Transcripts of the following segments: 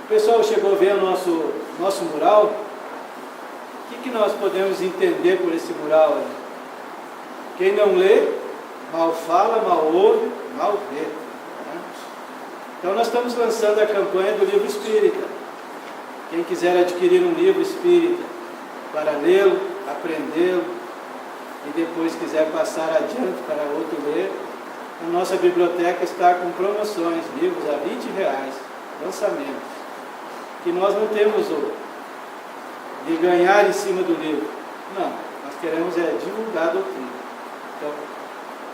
pessoal chegou a ver o nosso mural. O que nós podemos entender por esse mural aí? Quem não lê, mal fala, mal ouve, mal vê. Né? Então nós estamos lançando a campanha do livro espírita. Quem quiser adquirir um livro espírita para lê-lo, aprendê-lo, e depois quiser passar adiante para outro ler, a nossa biblioteca está com promoções, livros a R$20, lançamentos, que nós não temos de ganhar em cima do livro. Não, nós queremos divulgar a doutrina. Então,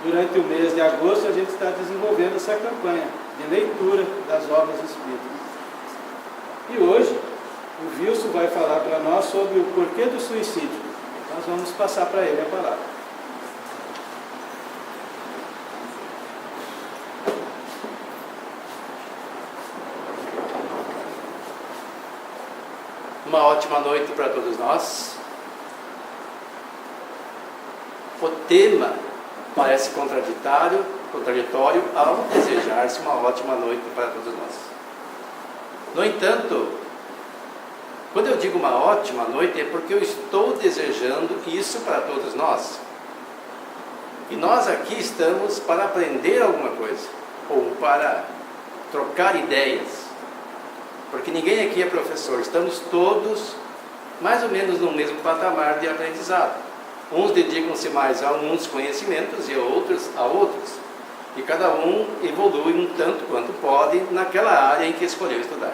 durante o mês de agosto, a gente está desenvolvendo essa campanha de leitura das obras espíritas. E hoje, o Wilson vai falar para nós sobre o porquê do suicídio. Nós vamos passar para ele a palavra. Uma ótima noite para todos nós. O tema parece contraditório ao desejar-se uma ótima noite para todos nós. No entanto, quando eu digo uma ótima noite, é porque eu estou desejando isso para todos nós. E nós aqui estamos para aprender alguma coisa, ou para trocar ideias. Porque ninguém aqui é professor, estamos todos mais ou menos no mesmo patamar de aprendizado. Uns dedicam-se mais a uns conhecimentos e outros a outros. E cada um evolui um tanto quanto pode naquela área em que escolheu estudar.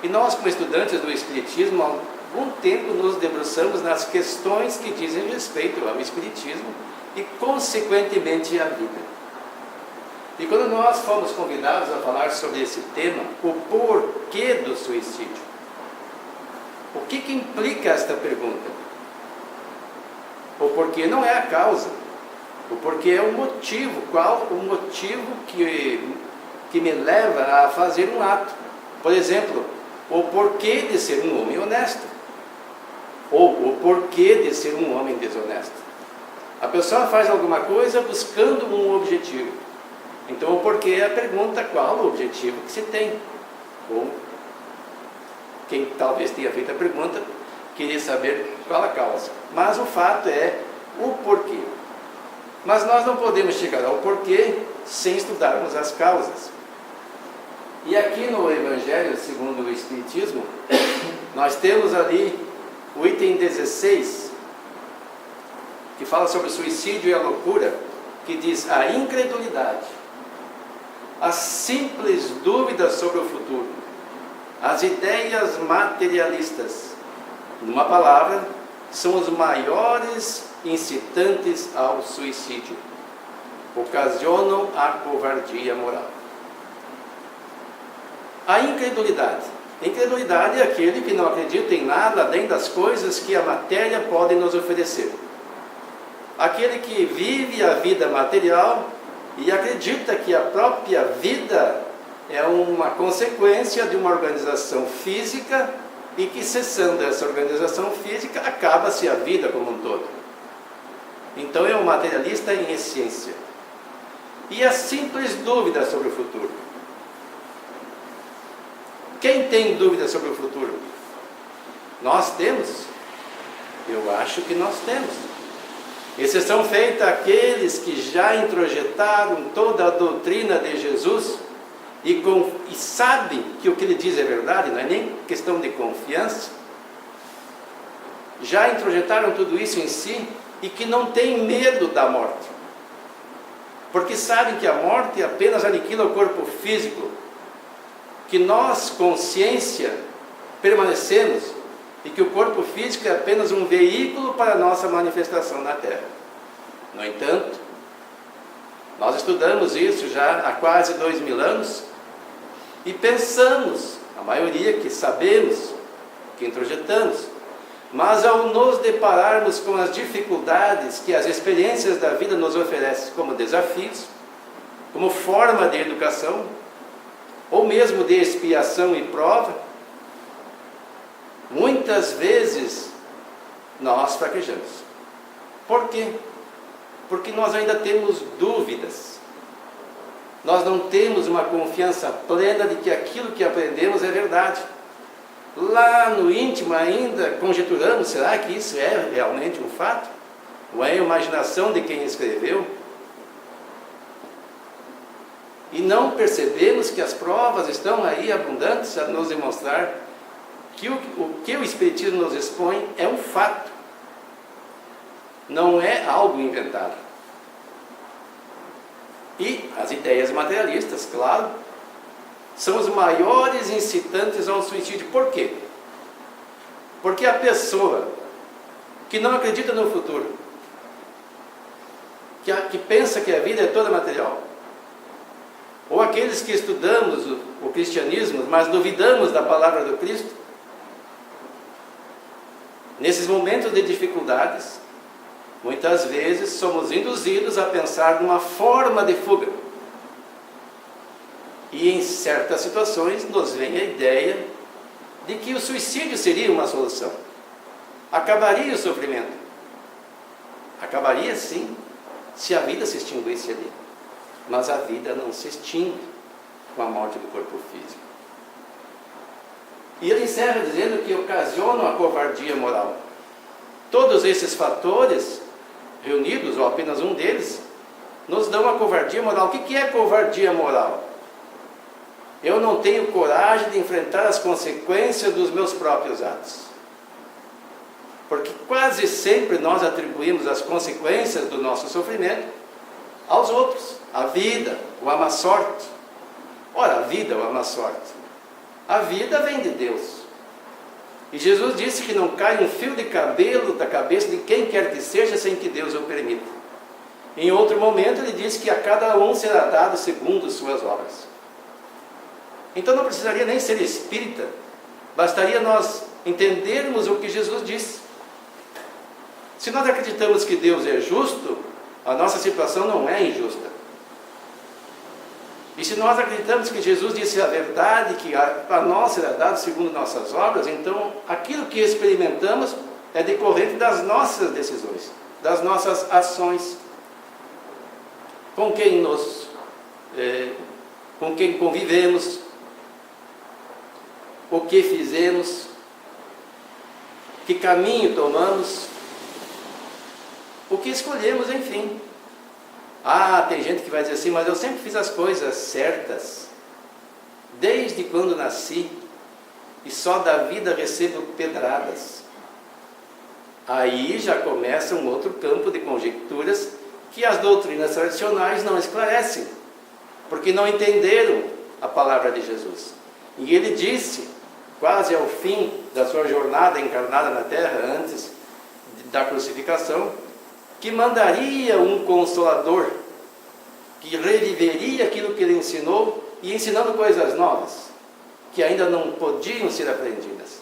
E nós, como estudantes do Espiritismo, há algum tempo nos debruçamos nas questões que dizem respeito ao Espiritismo e, consequentemente, à vida. E quando nós fomos convidados a falar sobre esse tema, o porquê do suicídio, o que implica esta pergunta? O porquê não é a causa, o porquê é o motivo. Qual o motivo que me leva a fazer um ato? Por exemplo, o porquê de ser um homem honesto, ou o porquê de ser um homem desonesto. A pessoa faz alguma coisa buscando um objetivo. Então, o porquê é a pergunta: qual o objetivo que se tem? Ou quem talvez tenha feito a pergunta queria saber qual a causa. Mas o fato é o porquê. Mas nós não podemos chegar ao porquê sem estudarmos as causas. E aqui no Evangelho segundo o Espiritismo, nós temos ali o item 16, que fala sobre o suicídio e a loucura, que diz: a incredulidade, as simples dúvidas sobre o futuro, as ideias materialistas, numa palavra, são os maiores incitantes ao suicídio, ocasionam a covardia moral. A incredulidade. Incredulidade é aquele que não acredita em nada além das coisas que a matéria pode nos oferecer. Aquele que vive a vida material e acredita que a própria vida é uma consequência de uma organização física e que, cessando essa organização física, acaba-se a vida como um todo. Então é um materialista em essência. E a simples dúvida sobre o futuro. Quem tem dúvida sobre o futuro? Nós temos? Eu acho que nós temos. Exceção feita àqueles que já introjetaram toda a doutrina de Jesus e sabem que o que ele diz é verdade, não é nem questão de confiança. Já introjetaram tudo isso em si e que não têm medo da morte. Porque sabem que a morte apenas aniquila o corpo físico. Que nós, consciência, permanecemos e que o corpo físico é apenas um veículo para a nossa manifestação na Terra. No entanto, nós estudamos isso já há quase 2000 anos e pensamos, a maioria que sabemos, que introjetamos, mas ao nos depararmos com as dificuldades que as experiências da vida nos oferecem como desafios, como forma de educação, ou mesmo de expiação e prova, muitas vezes nós fraquejamos. Por quê? Porque nós ainda temos dúvidas. nós não temos uma confiança plena de que aquilo que aprendemos é verdade. Lá no íntimo ainda conjecturamos, será que isso é realmente um fato? Ou é a imaginação de quem escreveu? E não percebemos que as provas estão aí abundantes a nos demonstrar que o que o Espiritismo nos expõe é um fato, não é algo inventado. E as ideias materialistas, claro, são os maiores incitantes ao suicídio. Por quê? Porque a pessoa que não acredita no futuro, que pensa que a vida é toda material, ou aqueles que estudamos o cristianismo, mas duvidamos da palavra do Cristo, nesses momentos de dificuldades, muitas vezes somos induzidos a pensar numa forma de fuga. E em certas situações nos vem a ideia de que o suicídio seria uma solução. Acabaria o sofrimento. Acabaria sim, se a vida se extinguisse ali. Mas a vida não se extingue com a morte do corpo físico. E ele encerra dizendo que ocasionam a covardia moral. Todos esses fatores reunidos, ou apenas um deles, nos dão a covardia moral. O que é covardia moral? Eu não tenho coragem de enfrentar as consequências dos meus próprios atos. Porque quase sempre nós atribuímos as consequências do nosso sofrimento aos outros, à vida, ou à má sorte. Ora, a vida ou a má sorte? A vida vem de Deus. E Jesus disse que não cai um fio de cabelo da cabeça de quem quer que seja sem que Deus o permita. Em outro momento ele disse que a cada um será dado segundo suas obras. Então não precisaria nem ser espírita, bastaria nós entendermos o que Jesus disse. Se nós acreditamos que Deus é justo, a nossa situação não é injusta. E se nós acreditamos que Jesus disse a verdade, que a nós será dado segundo nossas obras, então aquilo que experimentamos é decorrente das nossas decisões, das nossas ações. Com quem convivemos, o que fizemos, que caminho tomamos, o que escolhemos, enfim. Tem gente que vai dizer assim, mas eu sempre fiz as coisas certas, desde quando nasci, e só da vida recebo pedradas. Aí já começa um outro campo de conjecturas que as doutrinas tradicionais não esclarecem, porque não entenderam a palavra de Jesus. E ele disse, quase ao fim da sua jornada encarnada na terra, antes da crucificação, que mandaria um consolador, que reviveria aquilo que ele ensinou, e ensinando coisas novas, que ainda não podiam ser aprendidas.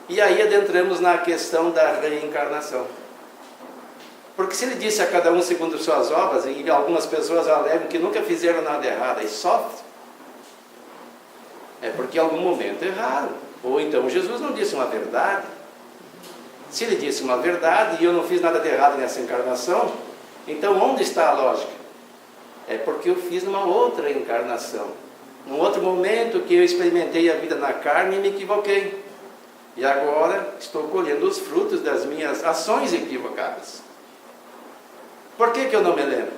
E aí adentramos na questão da reencarnação. Porque se ele disse a cada um segundo suas obras, e algumas pessoas alegam que nunca fizeram nada errado e sofrem, é porque em algum momento erraram. Ou então Jesus não disse uma verdade. Se ele disse uma verdade e eu não fiz nada de errado nessa encarnação, então onde está a lógica? É porque eu fiz numa outra encarnação, num outro momento que eu experimentei a vida na carne e me equivoquei. E agora estou colhendo os frutos das minhas ações equivocadas. Por que eu não me lembro?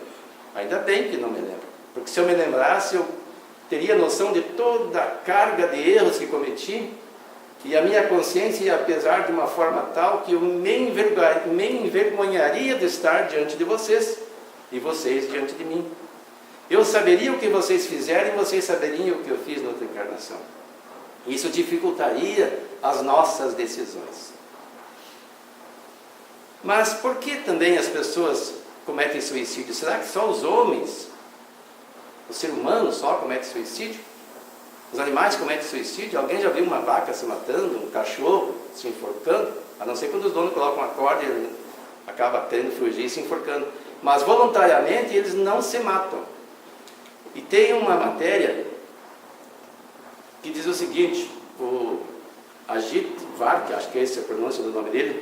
Ainda bem que não me lembro. Porque se eu me lembrasse, eu teria noção de toda a carga de erros que cometi, e a minha consciência ia pesar de uma forma tal que eu me envergonharia de estar diante de vocês, e vocês diante de mim. Eu saberia o que vocês fizeram e vocês saberiam o que eu fiz na outra encarnação. Isso dificultaria as nossas decisões. Mas por que também as pessoas cometem suicídio? Será que só os homens, o ser humano só comete suicídio? Os animais cometem suicídio? Alguém já viu uma vaca se matando, um cachorro se enforcando? A não ser quando os donos colocam uma corda e ele acaba querendo fugir e se enforcando. Mas voluntariamente eles não se matam. E tem uma matéria que diz o seguinte, o Ajit Vark, acho que essa é a pronúncia do nome dele,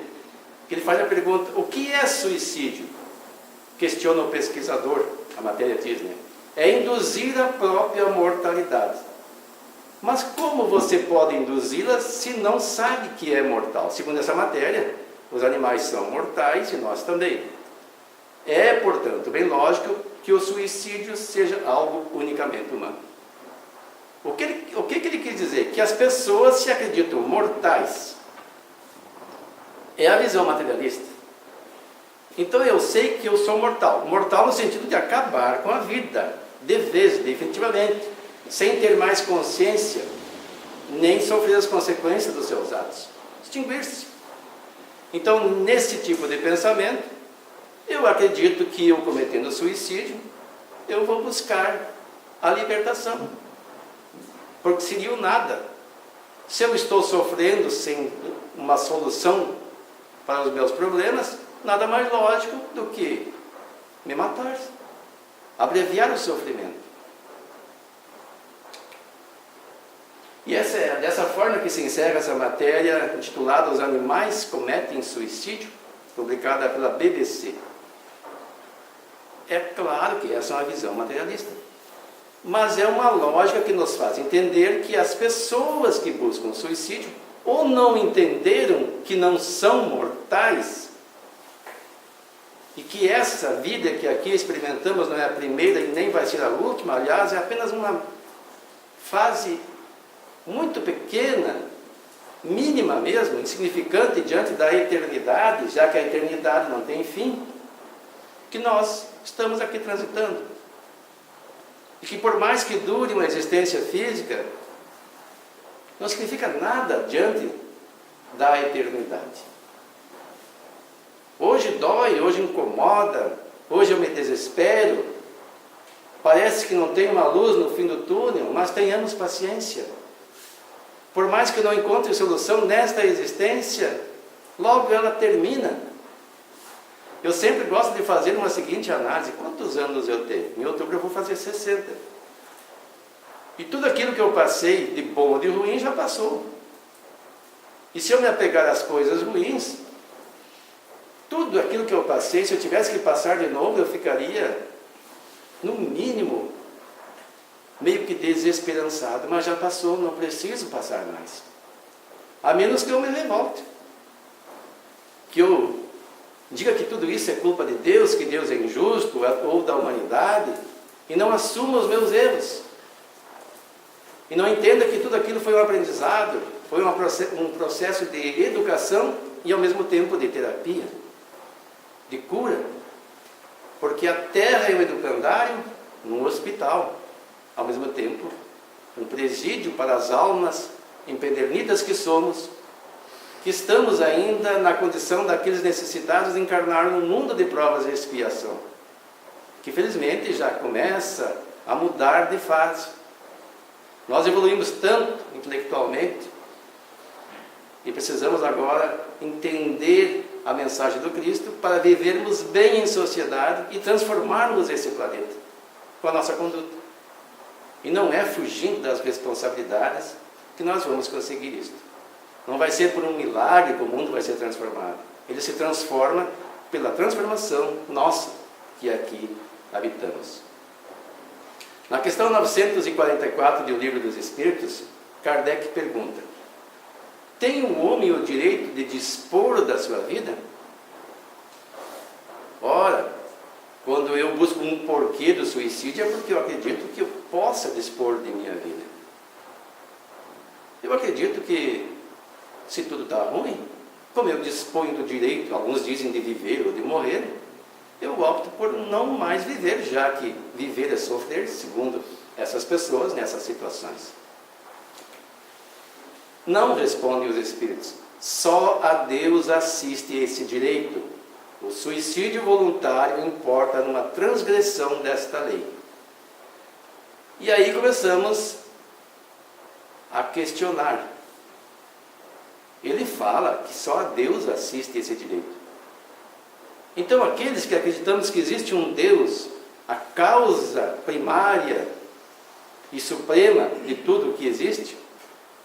que ele faz a pergunta, o que é suicídio? Questiona o pesquisador, a matéria diz, né? é induzir a própria mortalidade. Mas como você pode induzi-la se não sabe que é mortal? Segundo essa matéria, os animais são mortais e nós também. É, portanto, bem lógico que o suicídio seja algo unicamente humano. O que ele quis dizer? Que as pessoas se acreditam mortais. É a visão materialista. Então eu sei que eu sou mortal. Mortal no sentido de acabar com a vida, de vez, definitivamente, sem ter mais consciência, nem sofrer as consequências dos seus atos. Extinguir-se. Então, nesse tipo de pensamento, eu acredito que eu cometendo suicídio, eu vou buscar a libertação. Porque seria o nada. Se eu estou sofrendo sem uma solução para os meus problemas, nada mais lógico do que me matar, abreviar o sofrimento. E essa é dessa forma que se encerra essa matéria intitulada Os Animais Cometem Suicídio, publicada pela BBC. É claro que essa é uma visão materialista, mas é uma lógica que nos faz entender que as pessoas que buscam suicídio ou não entenderam que não são mortais e que essa vida que aqui experimentamos não é a primeira e nem vai ser a última, aliás, é apenas uma fase muito pequena, mínima mesmo, insignificante diante da eternidade, já que a eternidade não tem fim, que nós estamos aqui transitando. E que por mais que dure uma existência física, não significa nada diante da eternidade. Hoje dói, hoje incomoda, hoje eu me desespero, parece que não tem uma luz no fim do túnel, mas tenhamos paciência. Por mais que não encontre solução nesta existência, logo ela termina. Eu sempre gosto de fazer uma seguinte análise: quantos anos eu tenho? Em outubro eu vou fazer 60. E tudo aquilo que eu passei, de bom ou de ruim, já passou. E se eu me apegar às coisas ruins, tudo aquilo que eu passei, se eu tivesse que passar de novo, eu ficaria, no mínimo, meio que desesperançado. Mas já passou, não preciso passar mais. A menos que eu me revolte. Que eu diga que tudo isso é culpa de Deus, que Deus é injusto, ou da humanidade, e não assuma os meus erros. E não entenda que tudo aquilo foi um aprendizado, foi um processo de educação e ao mesmo tempo de terapia, de cura. Porque a Terra é um educandário num hospital, ao mesmo tempo um presídio para as almas empedernidas que somos, que estamos ainda na condição daqueles necessitados de encarnar num mundo de provas e expiação, que felizmente já começa a mudar de fase. Nós evoluímos tanto intelectualmente e precisamos agora entender a mensagem do Cristo para vivermos bem em sociedade e transformarmos esse planeta com a nossa conduta. E não é fugindo das responsabilidades que nós vamos conseguir isso. Não vai ser por um milagre que o mundo vai ser transformado. Ele se transforma pela transformação nossa que aqui habitamos. Na questão 944 do Livro dos Espíritos, Kardec pergunta: tem o homem o direito de dispor da sua vida? Ora, quando eu busco um porquê do suicídio, é porque eu acredito que eu possa dispor de minha vida. Eu acredito que, se tudo está ruim, como eu disponho do direito, alguns dizem de viver ou de morrer, eu opto por não mais viver, já que viver é sofrer, segundo essas pessoas, nessas situações. Não respondem os Espíritos. Só a Deus assiste esse direito. O suicídio voluntário importa numa transgressão desta lei. E aí começamos a questionar. Ele fala que só a Deus assiste esse direito. Então, aqueles que acreditamos que existe um Deus, a causa primária e suprema de tudo o que existe,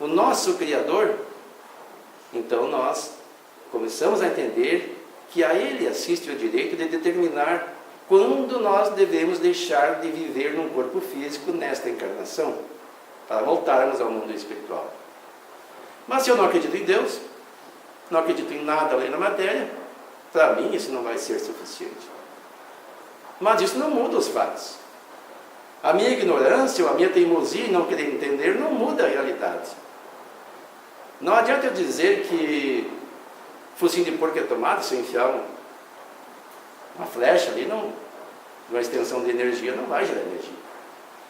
o nosso Criador, então nós começamos a entender que a Ele assiste o direito de determinar quando nós devemos deixar de viver num corpo físico nesta encarnação, para voltarmos ao mundo espiritual. Mas se eu não acredito em Deus, não acredito em nada além da matéria, para mim isso não vai ser suficiente. Mas isso não muda os fatos. A minha ignorância ou a minha teimosia em não querer entender não muda a realidade. Não adianta eu dizer que focinho de porco é tomado, se eu enfiar uma flecha ali, uma extensão de energia, não vai gerar energia.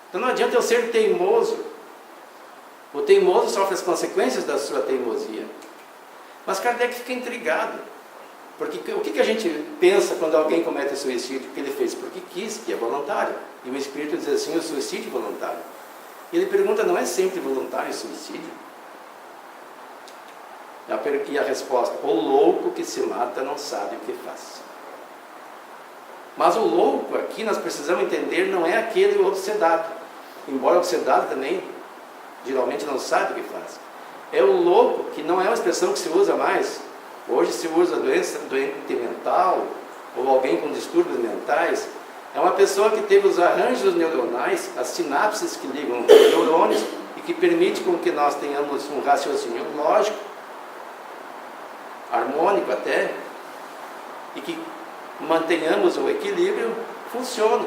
Então não adianta eu ser teimoso. O teimoso sofre as consequências da sua teimosia. Mas Kardec fica intrigado. Porque o que a gente pensa quando alguém comete suicídio? Que ele fez porque quis, que é voluntário. E o Espírito diz assim, o suicídio é voluntário. E ele pergunta, não é sempre voluntário o suicídio? E a resposta, o louco que se mata não sabe o que faz. Mas o louco aqui nós precisamos entender, não é aquele obsedado. Embora obsedado também, geralmente não sabe o que faz. É o louco, que não é uma expressão que se usa mais. Hoje se usa doente mental, ou alguém com distúrbios mentais. É uma pessoa que teve os arranjos neuronais, as sinapses que ligam os neurônios, e que permite com que nós tenhamos um raciocínio lógico, harmônico até, e que mantenhamos o equilíbrio, funciona.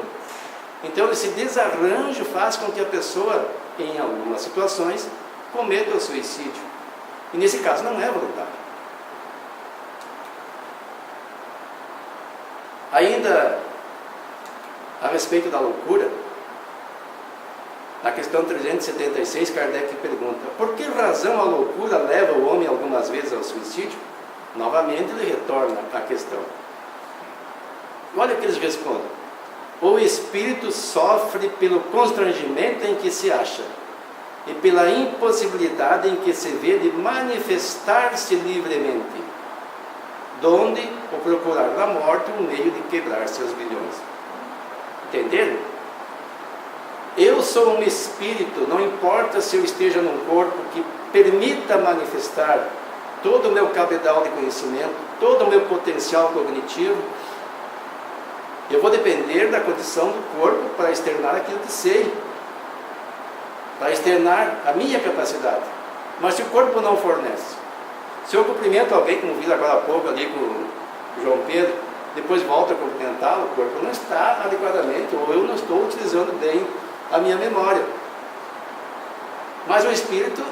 Então esse desarranjo faz com que a pessoa, em algumas situações, cometa o suicídio. E nesse caso não é voluntário. Ainda a respeito da loucura, na questão 376, Kardec pergunta, por que razão a loucura leva o homem algumas vezes ao suicídio? Novamente ele retorna à questão. Olha o que eles respondem. O espírito sofre pelo constrangimento em que se acha e pela impossibilidade em que se vê de manifestar-se livremente, donde o procurar da morte um meio de quebrar seus grilhões. Entenderam? Eu sou um espírito, não importa se eu esteja num corpo que permita manifestar todo o meu cabedal de conhecimento, todo o meu potencial cognitivo, eu vou depender da condição do corpo para externar aquilo que sei, para externar a minha capacidade. Mas se o corpo não fornece, se eu cumprimento alguém, como vi agora há pouco ali com o João Pedro, depois volto a cumprimentá-lo, o corpo não está adequadamente, ou eu não estou utilizando bem a minha memória. Mas o espírito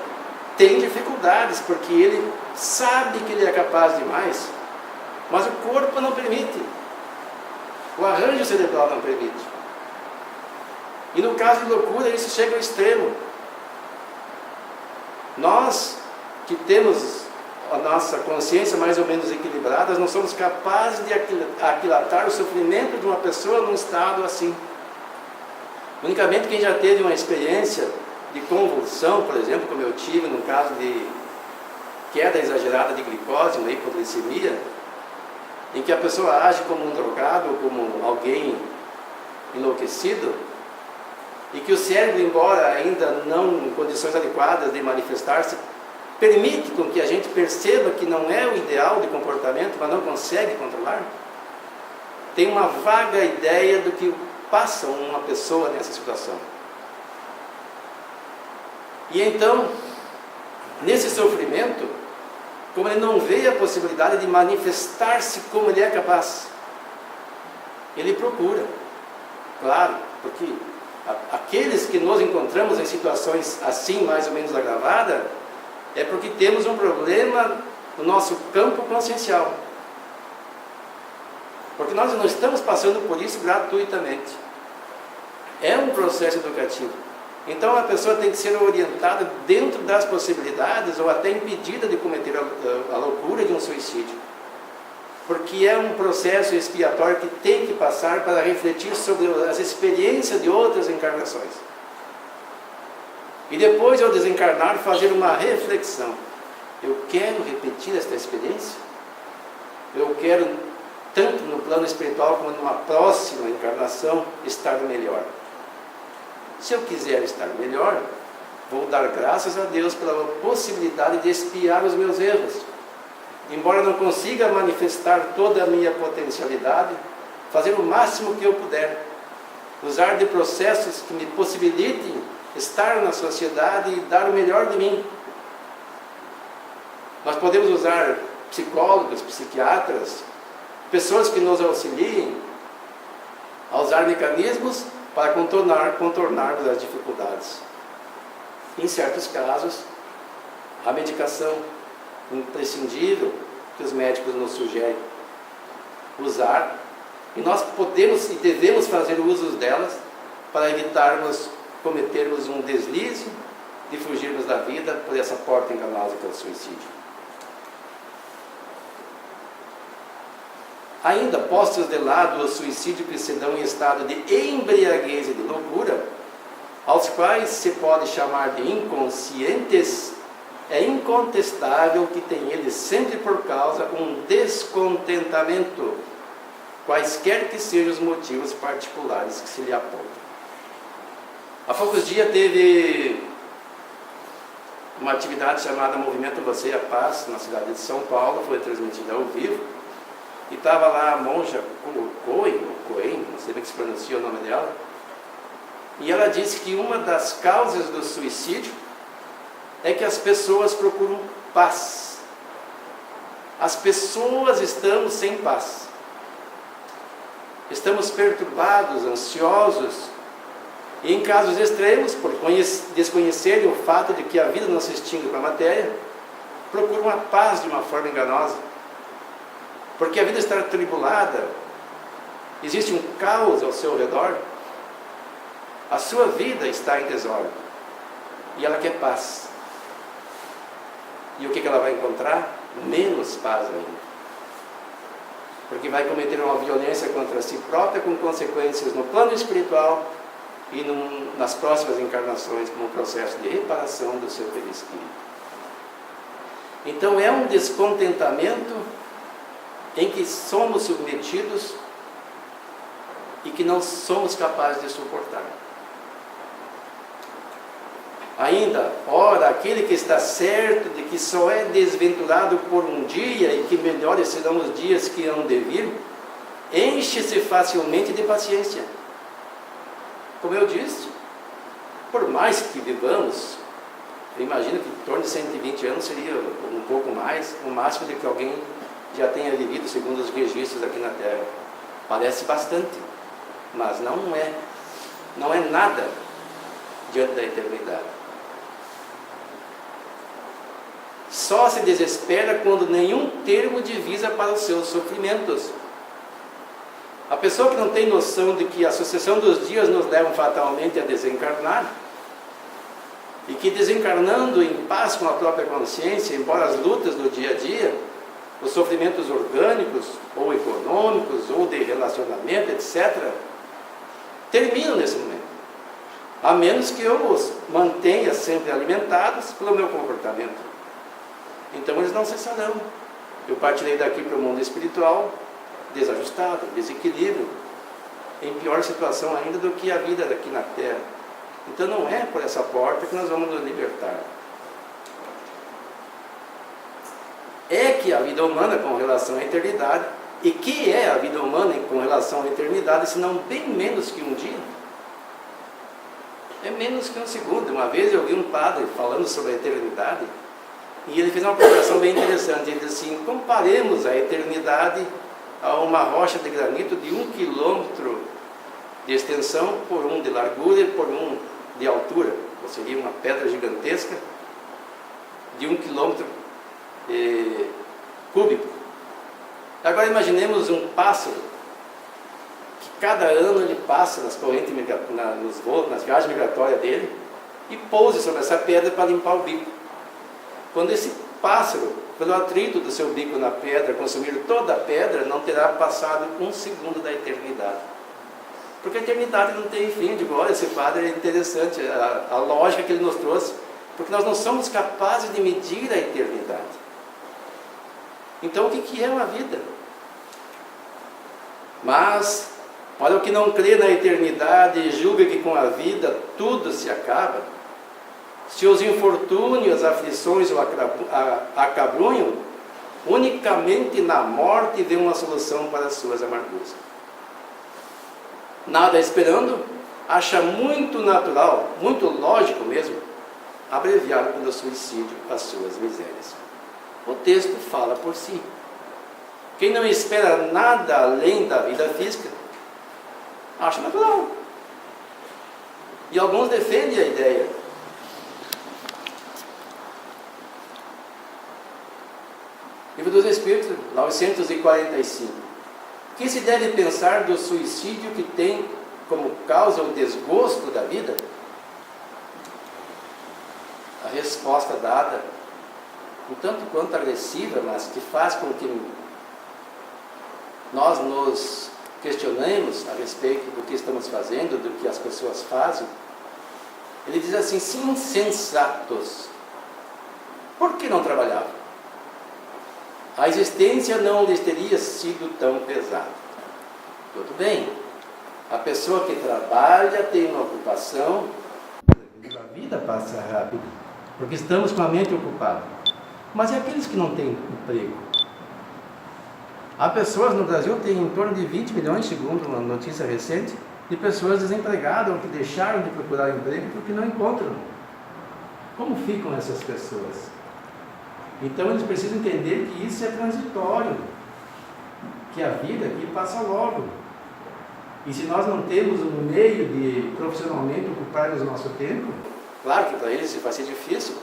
tem dificuldades, porque ele sabe que ele é capaz de mais, mas o corpo não permite. O arranjo cerebral não permite. E no caso de loucura, isso chega ao extremo. Nós que temos a nossa consciência mais ou menos equilibrada, não somos capazes de aquilatar o sofrimento de uma pessoa num estado assim. Unicamente quem já teve uma experiência de convulsão, por exemplo, como eu tive no caso de queda exagerada de glicose, uma hipoglicemia, em que a pessoa age como um drogado, como alguém enlouquecido, e que o cérebro, embora ainda não em condições adequadas de manifestar-se, permite com que a gente perceba que não é o ideal de comportamento, mas não consegue controlar. Tem uma vaga ideia do que passa uma pessoa nessa situação. E então, nesse sofrimento, como ele não vê a possibilidade de manifestar-se como ele é capaz, ele procura, claro, porque aqueles que nos encontramos em situações assim, mais ou menos agravada, é porque temos um problema no nosso campo consciencial, porque nós não estamos passando por isso gratuitamente, é um processo educativo. Então a pessoa tem que ser orientada dentro das possibilidades ou até impedida de cometer a loucura de um suicídio, porque é um processo expiatório que tem que passar para refletir sobre as experiências de outras encarnações. E depois ao desencarnar fazer uma reflexão. Eu quero repetir esta experiência? Eu quero, tanto no plano espiritual como numa próxima encarnação, estar melhor. Se eu quiser estar melhor, vou dar graças a Deus pela possibilidade de expiar os meus erros. Embora não consiga manifestar toda a minha potencialidade, fazer o máximo que eu puder, usar de processos que me possibilitem estar na sociedade e dar o melhor de mim. Nós podemos usar psicólogos, psiquiatras, pessoas que nos auxiliem a usar mecanismos para contornarmos as dificuldades. Em certos casos, a medicação imprescindível que os médicos nos sugerem usar, e nós podemos e devemos fazer uso delas para evitarmos cometermos um deslize de fugirmos da vida por essa porta enganosa que é o suicídio. Ainda postos de lado o suicídio que se dão em estado de embriaguez e de loucura, aos quais se pode chamar de inconscientes, é incontestável que tem eles sempre por causa um descontentamento, quaisquer que sejam os motivos particulares que se lhe apontam. Há poucos dias teve uma atividade chamada Movimento Você e a Paz, na cidade de São Paulo, foi transmitida ao vivo, e estava lá a monja Cohen, não sei bem que se pronuncia o nome dela, e ela disse que uma das causas do suicídio é que as pessoas procuram paz. As pessoas estamos sem paz. Estamos perturbados, ansiosos, e em casos extremos, por desconhecerem o fato de que a vida não se extingue com a matéria, procuram a paz de uma forma enganosa. Porque a vida está atribulada, existe um caos ao seu redor, a sua vida está em desordem, e ela quer paz. E o que ela vai encontrar? Menos paz ainda. Porque vai cometer uma violência contra si própria, com consequências no plano espiritual e nas próximas encarnações, como um processo de reparação do seu perispírito. Então é um descontentamento em que somos submetidos e que não somos capazes de suportar. Ainda, ora, aquele que está certo de que só é desventurado por um dia e que melhores serão os dias que hão de vir, enche-se facilmente de paciência. Como eu disse, por mais que vivamos, eu imagino que em torno de 120 anos seria um pouco mais, o máximo de que alguém já tenha vivido segundo os registros aqui na Terra. Parece bastante, mas não é nada diante da eternidade. Só se desespera quando nenhum termo divisa para os seus sofrimentos. A pessoa que não tem noção de que a sucessão dos dias nos leva fatalmente a desencarnar, e que desencarnando em paz com a própria consciência, embora as lutas do dia a dia, os sofrimentos orgânicos, ou econômicos, ou de relacionamento, etc., terminam nesse momento. A menos que eu os mantenha sempre alimentados pelo meu comportamento. Então eles não cessarão. Eu partirei daqui para o mundo espiritual desajustado, desequilíbrio, em pior situação ainda do que a vida daqui na Terra. Então não é por essa porta que nós vamos nos libertar. É que a vida humana com relação à eternidade, e que é a vida humana com relação à eternidade, senão bem menos que um dia. É menos que um segundo. Uma vez eu vi um padre falando sobre a eternidade, e ele fez uma comparação bem interessante. Ele disse assim: comparemos a eternidade a uma rocha de granito de 1 quilômetro de extensão, por 1 de largura e por 1 de altura. Ou seria uma pedra gigantesca de 1 quilômetro cúbico. Agora imaginemos um pássaro que cada ano ele passa nas correntes nos voos, nas viagens migratórias dele, e pouse sobre essa pedra para limpar o bico. Quando esse pássaro, pelo atrito do seu bico na pedra, consumir toda a pedra, não terá passado 1 segundo da eternidade. Porque a eternidade não tem fim. Digo, olha, esse padre é interessante, a lógica que ele nos trouxe, porque nós não somos capazes de medir a eternidade. Então o que é uma vida? Mas, para o que não crê na eternidade e julga que com a vida tudo se acaba, se os infortúnios, as aflições o acabrunham, unicamente na morte vê uma solução para as suas amarguras. nada esperando, acha muito natural, muito lógico mesmo, abreviar pelo suicídio as suas misérias. O texto fala por si. Quem não espera nada além da vida física, acha natural. E alguns defendem a ideia. Livro dos Espíritos, 945. O que se deve pensar do suicídio que tem como causa o desgosto da vida? A resposta dada, um tanto quanto agressiva, mas que faz com que nós nos questionemos a respeito do que estamos fazendo, do que as pessoas fazem. Ele diz assim: insensatos. Por que não trabalhavam? A existência não lhes teria sido tão pesada. Tudo bem, a pessoa que trabalha tem uma ocupação, a vida passa rápido, porque estamos com a mente ocupada. Mas e aqueles que não têm emprego? Há pessoas no Brasil, tem em torno de 20 milhões, segundo uma notícia recente, de pessoas desempregadas, ou que deixaram de procurar emprego porque não encontram. Como ficam essas pessoas? Então eles precisam entender que isso é transitório, que a vida aqui passa logo. E se nós não temos um meio de profissionalmente ocuparmos o nosso tempo, claro que para eles vai ser difícil,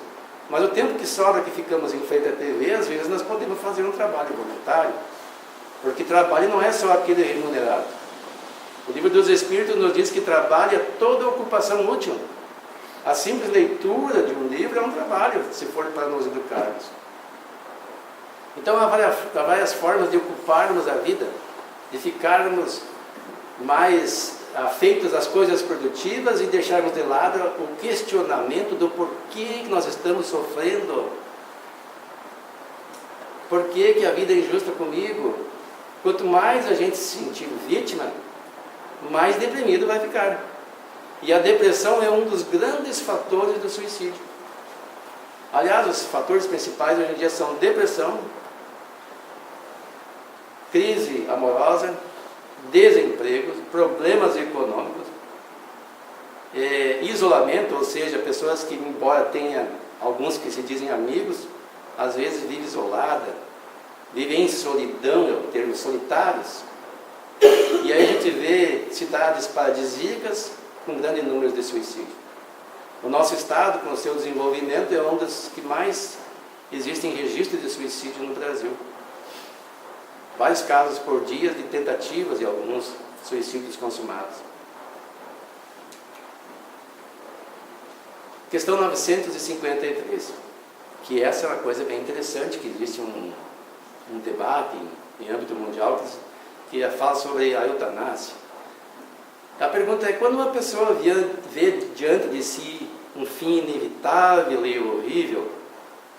mas o tempo que sobra que ficamos em frente à TV, às vezes nós podemos fazer um trabalho voluntário, porque trabalho não é só aquele remunerado. O Livro dos Espíritos nos diz que trabalho é toda ocupação útil. A simples leitura de um livro é um trabalho, se for para nos educarmos. Então há várias formas de ocuparmos a vida, de ficarmos mais afeitos às coisas produtivas e deixarmos de lado o questionamento do porquê que nós estamos sofrendo. Por que a vida é injusta comigo? Quanto mais a gente se sentir vítima, mais deprimido vai ficar. E a depressão é um dos grandes fatores do suicídio. Aliás, os fatores principais hoje em dia são depressão, crise amorosa, desemprego, problemas econômicos, isolamento, ou seja, pessoas que, embora tenha alguns que se dizem amigos, às vezes vivem isolada, vivem em solidão, é o termo, solitários. E aí a gente vê cidades paradisíacas com grande número de suicídio. O nosso estado, com o seu desenvolvimento, é um dos que mais existem registros de suicídio no Brasil. Vários casos por dia de tentativas e alguns suicídios consumados. Questão 953, que essa é uma coisa bem interessante, que existe um debate em âmbito mundial que fala sobre a eutanásia. A pergunta é: quando uma pessoa vê diante de si um fim inevitável e horrível,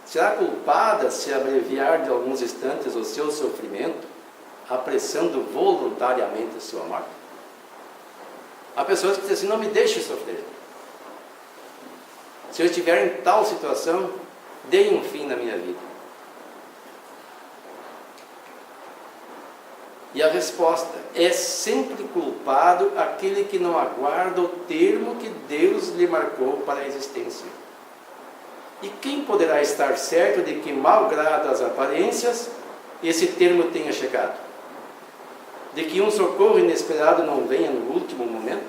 será culpada se abreviar de alguns instantes o seu sofrimento, apressando voluntariamente a sua morte? Há pessoas que dizem assim: não me deixe sofrer. Se eu estiver em tal situação, dê um fim na minha vida. E a resposta é: sempre culpado aquele que não aguarda o termo que Deus lhe marcou para a existência. E quem poderá estar certo de que, malgrado as aparências, esse termo tenha chegado? De que um socorro inesperado não venha no último momento?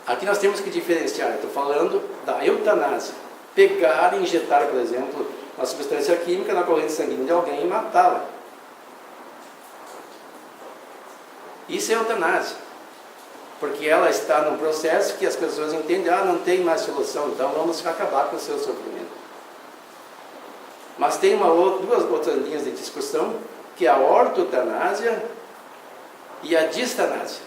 Aqui nós temos que diferenciar. Estou falando da eutanásia. Pegar e injetar, por exemplo, uma substância química na corrente sanguínea de alguém e matá-la. Isso é eutanásia, porque ela está num processo que as pessoas entendem: não tem mais solução, então vamos acabar com o seu sofrimento. Mas tem duas outras linhas de discussão, que é a ortotanásia e a distanásia.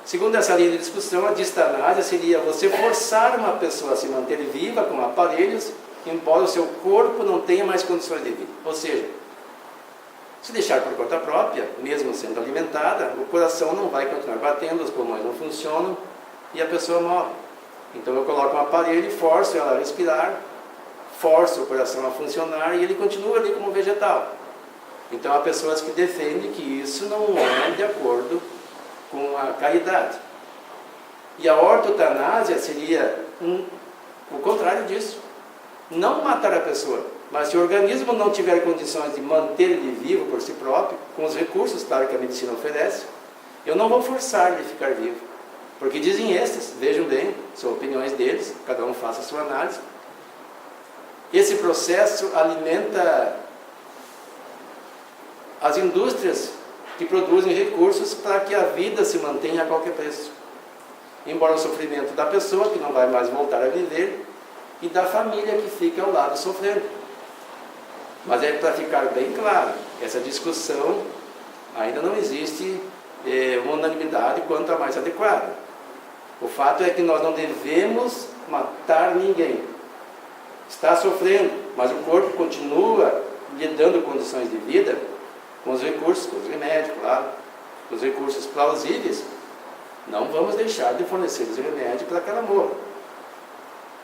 Segundo essa linha de discussão, a distanásia seria você forçar uma pessoa a se manter viva com aparelhos, embora o seu corpo não tenha mais condições de vida. Ou seja, se deixar por conta própria, mesmo sendo alimentada, o coração não vai continuar batendo, os pulmões não funcionam e a pessoa morre. Então eu coloco um aparelho e forço ela a respirar, forço o coração a funcionar e ele continua ali como vegetal. Então há pessoas que defendem que isso não é de acordo com a caridade. E a ortotanásia seria o contrário disso. Não matar a pessoa, mas se o organismo não tiver condições de manter ele vivo por si próprio, com os recursos, claro, que a medicina oferece, eu não vou forçar ele a ficar vivo. Porque dizem estes, vejam bem, são opiniões deles, cada um faça a sua análise. Esse processo alimenta as indústrias que produzem recursos para que a vida se mantenha a qualquer preço. Embora o sofrimento da pessoa, que não vai mais voltar a viver, e da família que fica ao lado sofrendo. Mas é para ficar bem claro, essa discussão ainda não existe uma unanimidade quanto a mais adequada. O fato é que nós não devemos matar ninguém. Está sofrendo, mas o corpo continua lhe dando condições de vida, com os recursos, com os remédios, claro, com os recursos plausíveis. Não vamos deixar de fornecer os remédios para que ela morra.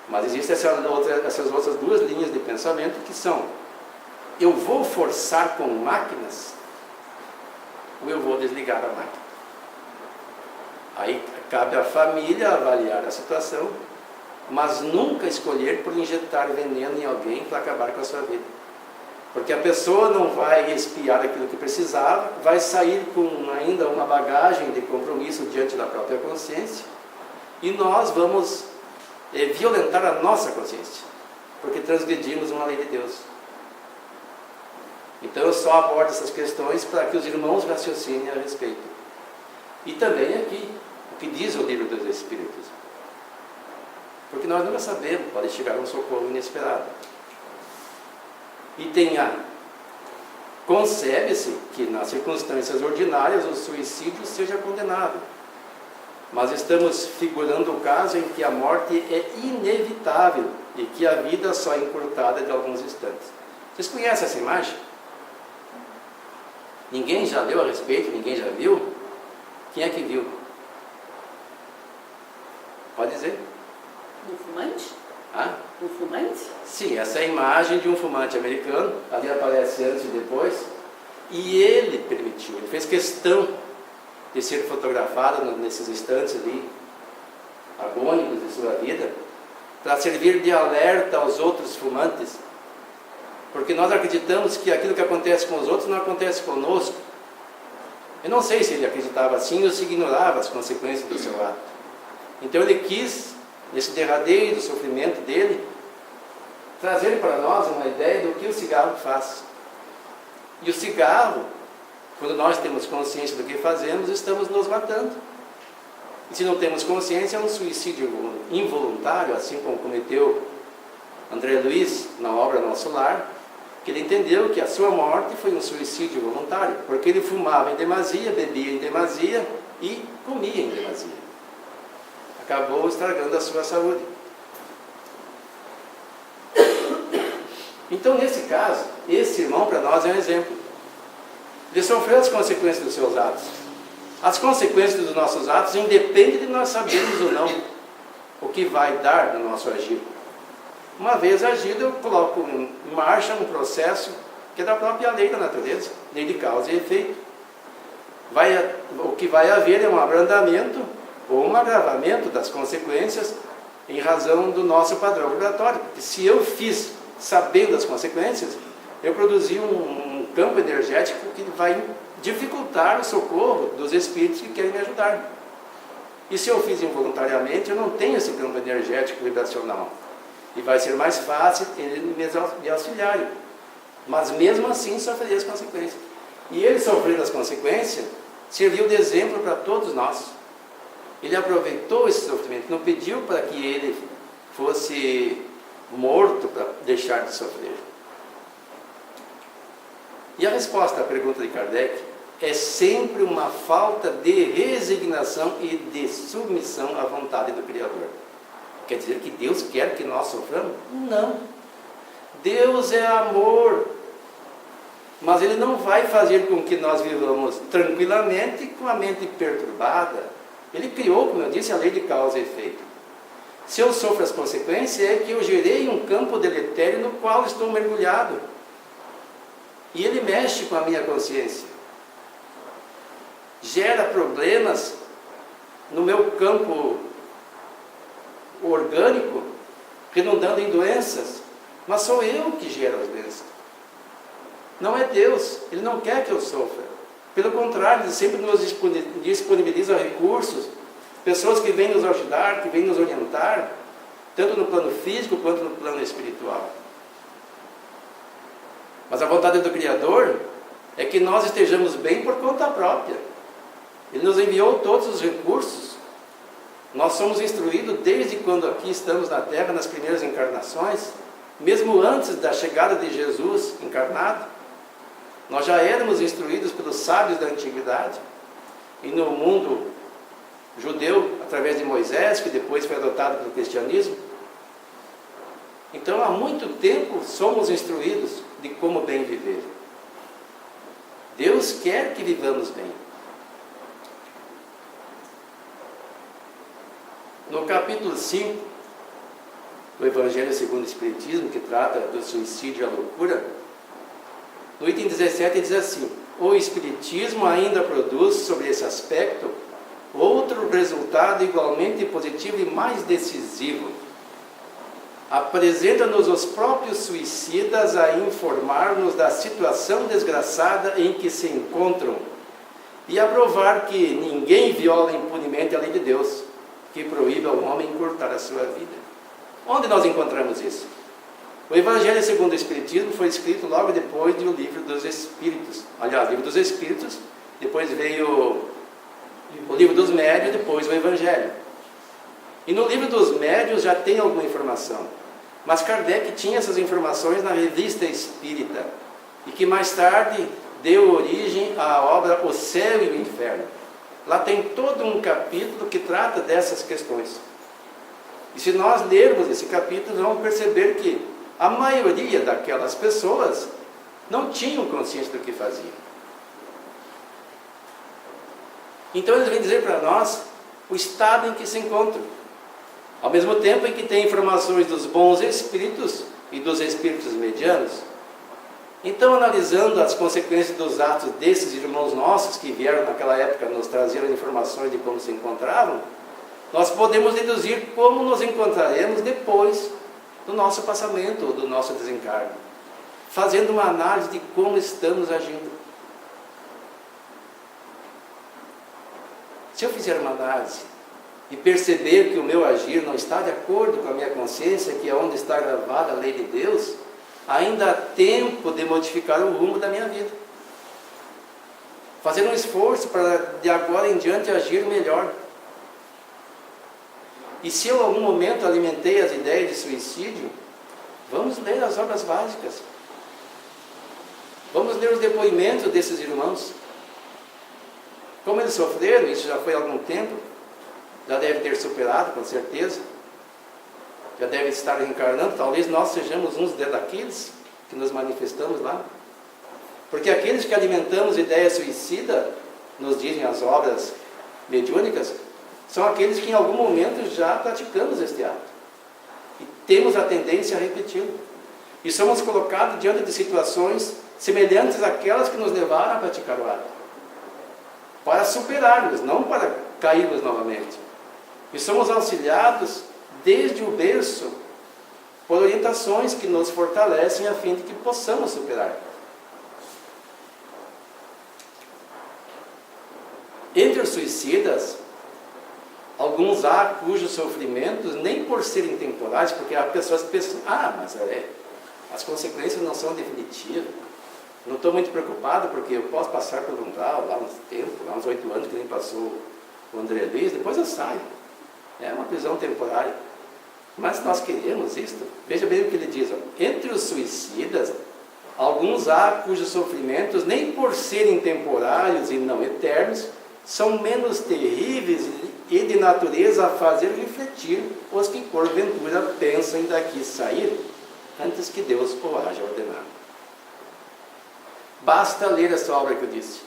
Mas existem essas outras duas linhas de pensamento que são: eu vou forçar com máquinas ou eu vou desligar a máquina? Aí cabe à família avaliar a situação, mas nunca escolher por injetar veneno em alguém para acabar com a sua vida. Porque a pessoa não vai expiar aquilo que precisava, vai sair com ainda uma bagagem de compromisso diante da própria consciência, e nós vamos violentar a nossa consciência, porque transgredimos uma lei de Deus. Então eu só abordo essas questões para que os irmãos raciocinem a respeito. E também aqui, o que diz o livro dos Espíritos. Porque nós nunca sabemos, pode chegar um socorro inesperado. E concebe-se que nas circunstâncias ordinárias o suicídio seja condenado. Mas estamos figurando o caso em que a morte é inevitável e que a vida só é encurtada de alguns instantes. Vocês conhecem essa imagem? Ninguém já leu a respeito? Ninguém já viu? Quem é que viu? Pode dizer? Um fumante? Ah? Um fumante? Sim, essa é a imagem de um fumante americano. Ali aparece antes e depois. E ele permitiu, ele fez questão de ser fotografado nesses instantes ali, agônicos de sua vida, para servir de alerta aos outros fumantes. Porque nós acreditamos que aquilo que acontece com os outros não acontece conosco. Eu não sei se ele acreditava assim ou se ignorava as consequências do seu ato. Então ele quis, nesse derradeiro sofrimento dele, trazer para nós uma ideia do que o cigarro faz. E o cigarro, quando nós temos consciência do que fazemos, estamos nos matando. E se não temos consciência, é um suicídio involuntário, assim como cometeu André Luiz na obra Nosso Lar, que ele entendeu que a sua morte foi um suicídio voluntário, porque ele fumava em demasia, bebia em demasia e comia em demasia. Acabou estragando a sua saúde. Então, nesse caso, esse irmão para nós é um exemplo. Ele sofreu as consequências dos seus atos. As consequências dos nossos atos independem de nós sabermos ou não o que vai dar no nosso agir. Uma vez agido, eu coloco em marcha um processo que é da própria lei da natureza, lei de causa e efeito. O que vai haver é um abrandamento ou um agravamento das consequências em razão do nosso padrão vibratório. Porque se eu fiz sabendo as consequências, eu produzi um campo energético que vai dificultar o socorro dos espíritos que querem me ajudar. E se eu fiz involuntariamente, eu não tenho esse campo energético vibracional. E vai ser mais fácil ele me auxiliar. Mas mesmo assim sofreria as consequências. E ele sofrendo as consequências, serviu de exemplo para todos nós. Ele aproveitou esse sofrimento, não pediu para que ele fosse morto para deixar de sofrer. E a resposta à pergunta de Kardec é sempre uma falta de resignação e de submissão à vontade do Criador. Quer dizer que Deus quer que nós soframos? Não. Deus é amor. Mas Ele não vai fazer com que nós vivamos tranquilamente com a mente perturbada. Ele criou, como eu disse, a lei de causa e efeito. Se eu sofro as consequências, é que eu gerei um campo deletério no qual estou mergulhado. E ele mexe com a minha consciência. Gera problemas no meu campo orgânico, redundando em doenças. Mas sou eu que gero as doenças. Não é Deus. Ele não quer que eu sofra. Pelo contrário, Ele sempre nos disponibiliza recursos, pessoas que vêm nos ajudar, que vêm nos orientar, tanto no plano físico quanto no plano espiritual. Mas a vontade do Criador é que nós estejamos bem por conta própria. Ele nos enviou todos os recursos. Nós somos instruídos desde quando aqui estamos na Terra, nas primeiras encarnações, mesmo antes da chegada de Jesus encarnado. Nós já éramos instruídos pelos sábios da antiguidade. E no mundo judeu, através de Moisés, que depois foi adotado pelo cristianismo. Então, há muito tempo, somos instruídos de como bem viver. Deus quer que vivamos bem. No capítulo 5 do Evangelho segundo o Espiritismo, que trata do suicídio e a loucura, no item 17 diz assim: o Espiritismo ainda produz sobre esse aspecto outro resultado igualmente positivo e mais decisivo. Apresenta-nos os próprios suicidas a informar-nos da situação desgraçada em que se encontram e a provar que ninguém viola impunemente a lei de Deus, que proíbe ao homem encurtar a sua vida. Onde nós encontramos isso? O Evangelho segundo o Espiritismo foi escrito logo depois do Livro dos Espíritos. Aliás, o Livro dos Espíritos, depois veio o Livro dos Médiuns, depois o Evangelho. E no Livro dos Médiuns já tem alguma informação. Mas Kardec tinha essas informações na Revista Espírita, e que mais tarde deu origem à obra O Céu e o Inferno. Lá tem todo um capítulo que trata dessas questões. E se nós lermos esse capítulo, vamos perceber que a maioria daquelas pessoas não tinham consciência do que faziam. Então eles vêm dizer para nós o estado em que se encontram. Ao mesmo tempo em que tem informações dos bons espíritos e dos espíritos medianos. Então, analisando as consequências dos atos desses irmãos nossos que vieram naquela época nos trazer informações de como se encontravam, nós podemos deduzir como nos encontraremos depois do nosso passamento ou do nosso desencarne, fazendo uma análise de como estamos agindo. Se eu fizer uma análise e perceber que o meu agir não está de acordo com a minha consciência, que é onde está gravada a lei de Deus, ainda há tempo de modificar o rumo da minha vida. Fazer um esforço para de agora em diante agir melhor. E se eu em algum momento alimentei as ideias de suicídio, vamos ler as obras básicas. Vamos ler os depoimentos desses irmãos. Como eles sofreram, isso já foi há algum tempo, já deve ter superado, com certeza. Já deve estar reencarnando, talvez nós sejamos uns daqueles que nos manifestamos lá. Porque aqueles que alimentamos ideia suicida, nos dizem as obras mediúnicas, são aqueles que em algum momento já praticamos este ato. E temos a tendência a repeti-lo. E somos colocados diante de situações semelhantes àquelas que nos levaram a praticar o ato. Para superarmos, não para cairmos novamente. E somos auxiliados desde o berço por orientações que nos fortalecem a fim de que possamos superar. Entre os suicidas, alguns há cujos sofrimentos, nem por serem temporais, porque há pessoas que pensam, mas as consequências não são definitivas, não estou muito preocupado porque eu posso passar pelo umbral, lá uns tempos, lá uns 8 anos que nem passou o André Luiz, depois eu saio. É uma prisão temporária. Mas nós queremos isto. Veja bem o que ele diz. Entre os suicidas, alguns há cujos sofrimentos, nem por serem temporários e não eternos, são menos terríveis e de natureza a fazer refletir os que porventura pensam em daqui sair, antes que Deus o haja ordenado. Basta ler essa obra que eu disse.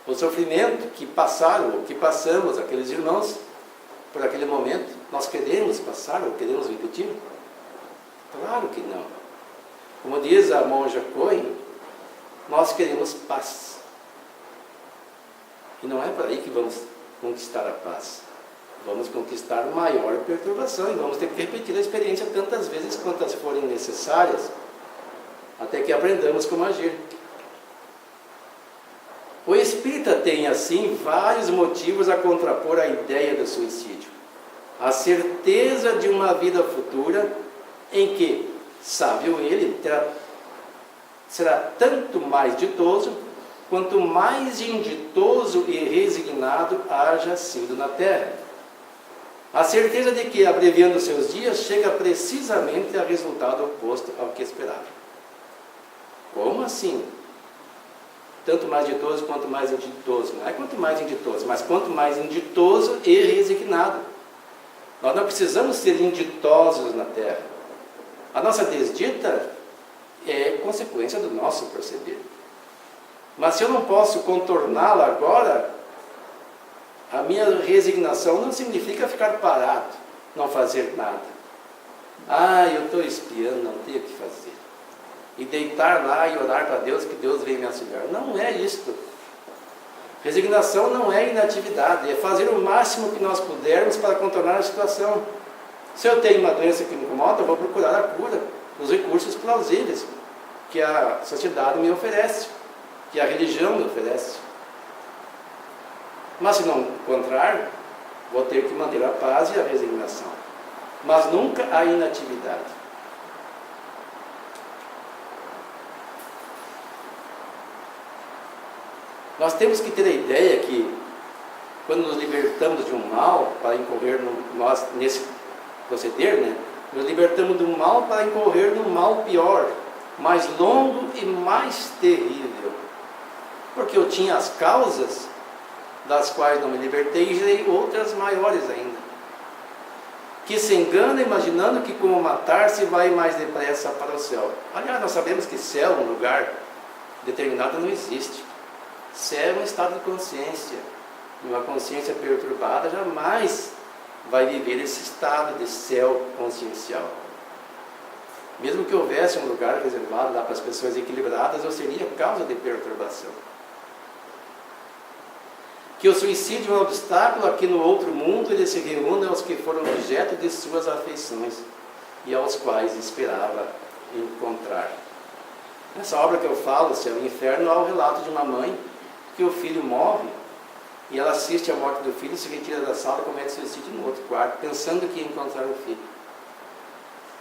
O sofrimento que passaram, ou que passamos, aqueles irmãos, por aquele momento, nós queremos passar ou queremos repetir? Claro que não. Como diz a monja Cohen, nós queremos paz. E não é por aí que vamos conquistar a paz. Vamos conquistar maior perturbação e vamos ter que repetir a experiência tantas vezes quantas forem necessárias, até que aprendamos como agir. O espírita tem, assim, vários motivos a contrapor a ideia do suicídio. A certeza de uma vida futura em que, sábio ele, será tanto mais ditoso, quanto mais inditoso e resignado haja sido na terra. A certeza de que, abreviando seus dias, chega precisamente a resultado oposto ao que esperava. Como assim? Tanto mais ditoso quanto mais inditoso. Não é quanto mais inditoso, mas quanto mais inditoso e resignado. Nós não precisamos ser inditosos na terra. A nossa desdita é consequência do nosso proceder. Mas se eu não posso contorná-la agora, a minha resignação não significa ficar parado, não fazer nada. Eu estou espiando, não tenho o que fazer. E deitar lá e orar para Deus, que Deus venha me auxiliar. Não é isto. Resignação não é inatividade, é fazer o máximo que nós pudermos para contornar a situação. Se eu tenho uma doença que me incomoda, eu vou procurar a cura, os recursos plausíveis que a sociedade me oferece, que a religião me oferece. Mas se não encontrar, vou ter que manter a paz e a resignação. Mas nunca a inatividade. Nós temos que ter a ideia que, quando nos libertamos de um mal, para incorrer nós nesse proceder, nos libertamos do mal para incorrer no mal pior, mais longo e mais terrível. Porque eu tinha as causas das quais não me libertei e gerei outras maiores ainda. Que se engana imaginando que com o matar-se vai mais depressa para o céu. Aliás, nós sabemos que céu, um lugar determinado, não existe. Céu é um estado de consciência. E uma consciência perturbada jamais vai viver esse estado de céu consciencial. Mesmo que houvesse um lugar reservado lá para as pessoas equilibradas, eu seria causa de perturbação. Que o suicídio é um obstáculo a que no outro mundo ele se reúne aos que foram objeto de suas afeições e aos quais esperava encontrar. Nessa obra que eu falo, Céu e Inferno, há o relato de uma mãe que o filho morre e ela assiste à morte do filho, se retira da sala e comete suicídio no outro quarto, pensando que ia encontrar o filho.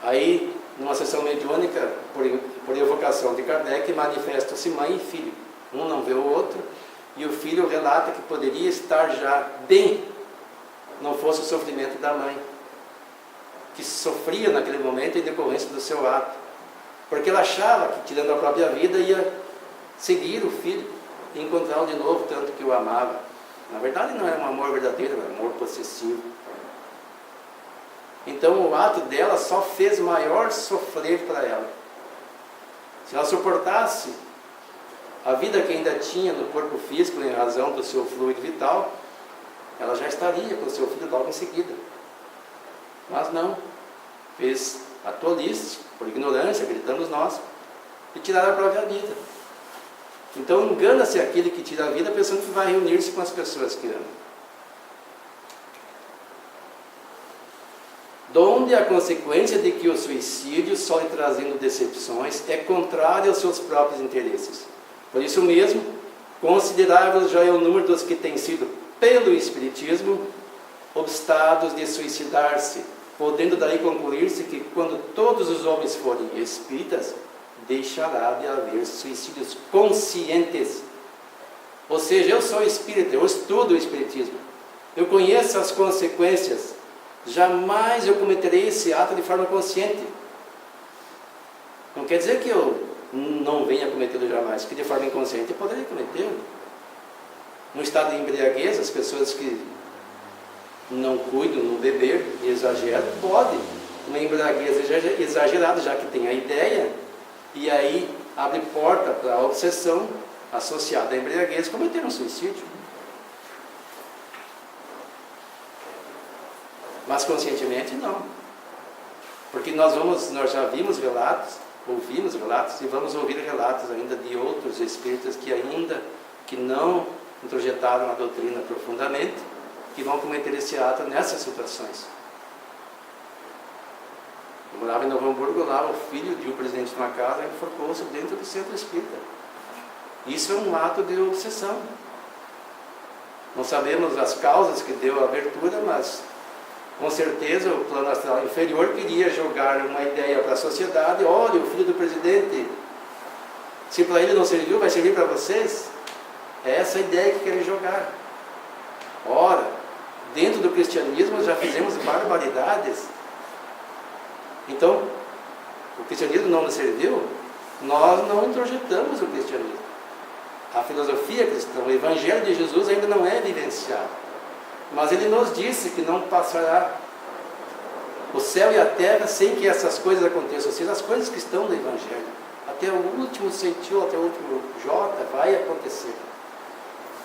Aí, numa sessão mediúnica, por evocação de Kardec, manifestam-se mãe e filho. Um não vê o outro, e o filho relata que poderia estar já bem, não fosse o sofrimento da mãe, que sofria naquele momento em decorrência do seu ato. Porque ela achava que, tirando a própria vida, ia seguir o filho e encontrá-lo de novo, tanto que o amava. Na verdade, não era um amor verdadeiro, era um amor possessivo. Então, o ato dela só fez maior sofrer para ela. Se ela suportasse a vida que ainda tinha no corpo físico, em razão do seu fluido vital, ela já estaria com o seu filho logo em seguida. Mas não. Fez a tolice, por ignorância, gritamos nós, e tirar a própria vida. Então engana-se aquele que tira a vida pensando que vai reunir-se com as pessoas que ama. Donde a consequência de que o suicídio, só lhe trazendo decepções, é contrário aos seus próprios interesses. Por isso mesmo, considerável já é o número dos que têm sido, pelo Espiritismo, obstados de suicidar-se, podendo daí concluir-se que quando todos os homens forem espíritas, deixará de haver suicídios conscientes. Ou seja, eu sou espírita, eu estudo o Espiritismo, eu conheço as consequências, jamais eu cometerei esse ato de forma consciente. Não quer dizer que eu não venha cometê-lo jamais, que de forma inconsciente eu poderia cometê-lo. No estado de embriaguez, as pessoas que não cuidam, no beber e exageram, podem, uma embriaguez exagerada, já que tem a ideia, e aí abre porta para a obsessão associada à embriaguez, cometer um suicídio. Mas conscientemente não. Porque nós já vimos relatos ouvimos relatos e vamos ouvir relatos ainda de outros espíritas que não introjetaram a doutrina profundamente, que vão cometer esse ato nessas situações. Eu morava em Novo Hamburgo, lá o filho de um presidente de uma casa enforcou-se dentro do centro espírita. Isso é um ato de obsessão. Não sabemos as causas que deu a abertura, mas com certeza o plano astral inferior queria jogar uma ideia para a sociedade: olha, o filho do presidente, se para ele não serviu, vai servir para vocês. É essa a ideia que querem jogar. Ora, dentro do cristianismo já fizemos barbaridades. Então, o cristianismo não nos serviu, nós não introjetamos o cristianismo. A filosofia cristã, o evangelho de Jesus ainda não é vivenciado. Mas ele nos disse que não passará o céu e a terra sem que essas coisas aconteçam. Ou seja, as coisas que estão no evangelho, até o último centímetro, até o último jota, vai acontecer.